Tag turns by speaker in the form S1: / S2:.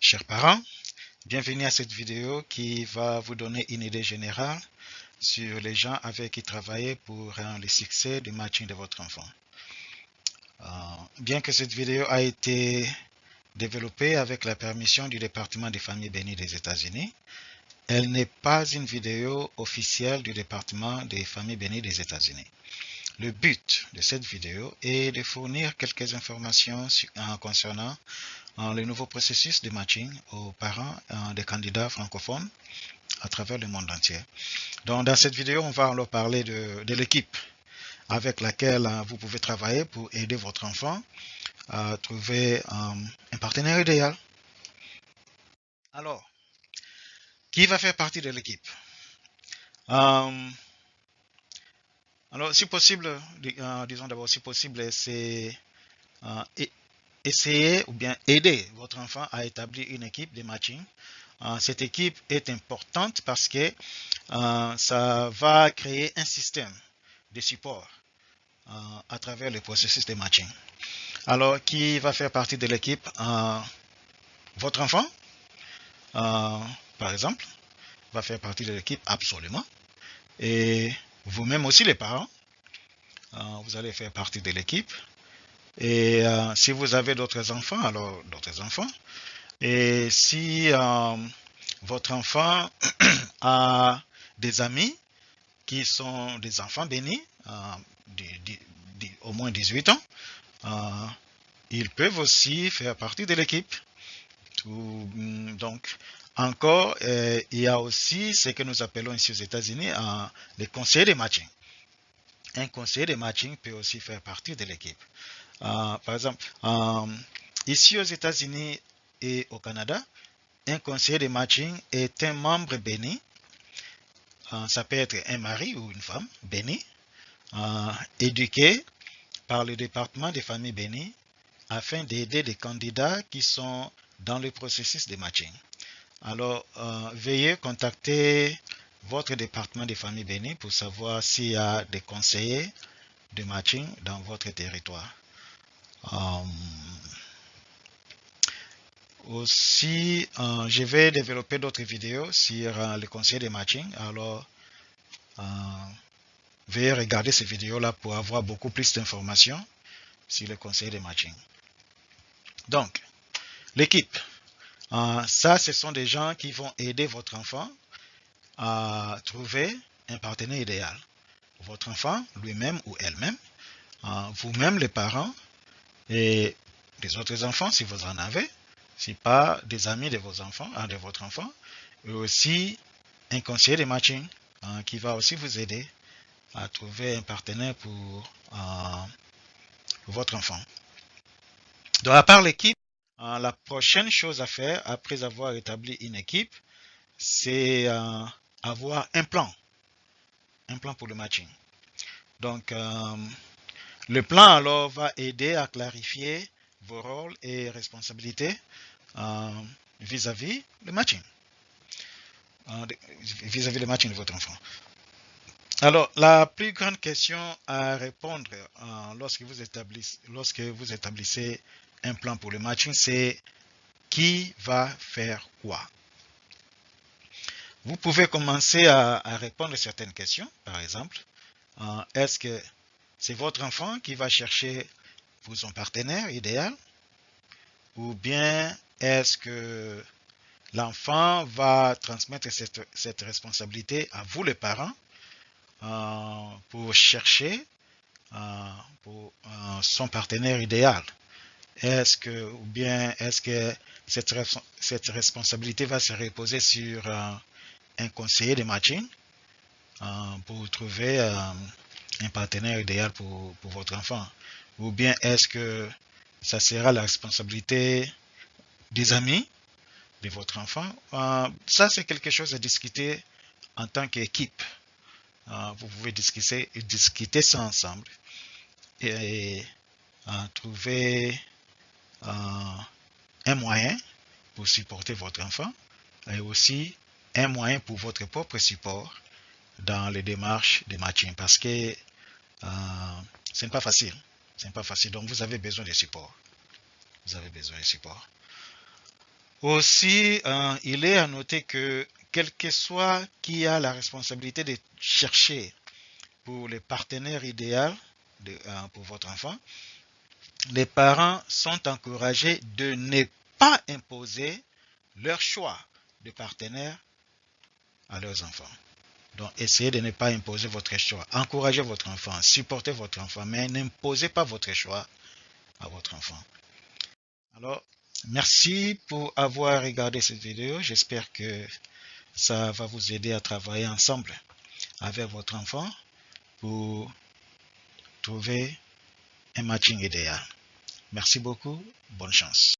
S1: Chers parents, bienvenue à cette vidéo qui va vous donner une idée générale sur les gens avec qui travailler pour le succès du matching de votre enfant. Bien que cette vidéo a été développée avec la permission du département des familles bénies des États-Unis, elle n'est pas une vidéo officielle du département des familles bénies des États-Unis. Le but de cette vidéo est de fournir quelques informations concernant le nouveau processus de matching aux parents des candidats francophones à travers le monde entier. Donc, dans cette vidéo, on va alors parler de l'équipe avec laquelle vous pouvez travailler pour aider votre enfant à trouver un partenaire idéal. Alors, qui va faire partie de l'équipe? Alors, si possible, disons d'abord, si possible, c'est essayer ou bien aider votre enfant à établir une équipe de matching. Cette équipe est importante parce que ça va créer un système de support à travers le processus de matching. Alors, qui va faire partie de l'équipe? Votre enfant, par exemple, va faire partie de l'équipe absolument. Et vous-même aussi, les parents, vous allez faire partie de l'équipe. Et si vous avez d'autres enfants, alors d'autres enfants. Et si votre enfant a des amis qui sont des enfants bénis, au moins 18 ans, ils peuvent aussi faire partie de l'équipe. Donc, encore, il y a aussi ce que nous appelons ici aux États-Unis les conseillers de matching. Un conseiller de matching peut aussi faire partie de l'équipe. Par exemple, ici aux États-Unis et au Canada, un conseiller de matching est un membre béni. Ça peut être un mari ou une femme bénie, éduqué par le département des familles bénies afin d'aider des candidats qui sont dans le processus de matching. Alors, veuillez contacter votre département des familles bénies pour savoir s'il y a des conseillers de matching dans votre territoire. Aussi, je vais développer d'autres vidéos sur les conseillers de matching. Alors, veuillez regarder ces vidéos-là pour avoir beaucoup plus d'informations sur les conseillers de matching. Donc, l'équipe. Ça, ce sont des gens qui vont aider votre enfant à trouver un partenaire idéal. Votre enfant, lui-même ou elle-même, vous-même les parents et des autres enfants si vous en avez, si pas des amis de vos enfants, de votre enfant, et aussi un conseiller de matching qui va aussi vous aider à trouver un partenaire pour votre enfant. Donc, à part l'équipe, la prochaine chose à faire après avoir établi une équipe, c'est avoir un plan pour le matching. Donc, le plan alors va aider à clarifier vos rôles et responsabilités vis-à-vis le matching, vis-à-vis le matching de votre enfant. Alors, la plus grande question à répondre lorsque vous établissez un plan pour le matching, c'est qui va faire quoi? Vous pouvez commencer à répondre à certaines questions. Par exemple, est-ce que c'est votre enfant qui va chercher pour son partenaire idéal? Ou bien est-ce que l'enfant va transmettre cette responsabilité à vous les parents pour chercher pour son partenaire idéal? Ou bien est-ce que cette responsabilité va se reposer sur un conseiller de matching pour trouver un partenaire idéal pour votre enfant? Ou bien est-ce que ça sera la responsabilité des amis de votre enfant? Ça, c'est quelque chose à discuter en tant qu'équipe. Vous pouvez discuter ça ensemble et trouver un moyen pour supporter votre enfant et aussi un moyen pour votre propre support dans les démarches de matching parce que ce n'est pas facile. Ce n'est pas facile. Donc, vous avez besoin de support. Vous avez besoin de support. Aussi, il est à noter que quel que soit qui a la responsabilité de chercher pour les partenaires idéaux pour votre enfant, les parents sont encouragés de ne pas imposer leur choix de partenaire à leurs enfants. Donc, essayez de ne pas imposer votre choix. Encouragez votre enfant, supportez votre enfant, mais n'imposez pas votre choix à votre enfant. Alors, merci pour avoir regardé cette vidéo. J'espère que ça va vous aider à travailler ensemble avec votre enfant pour trouver un matching idéal. Merci beaucoup. Bonne chance.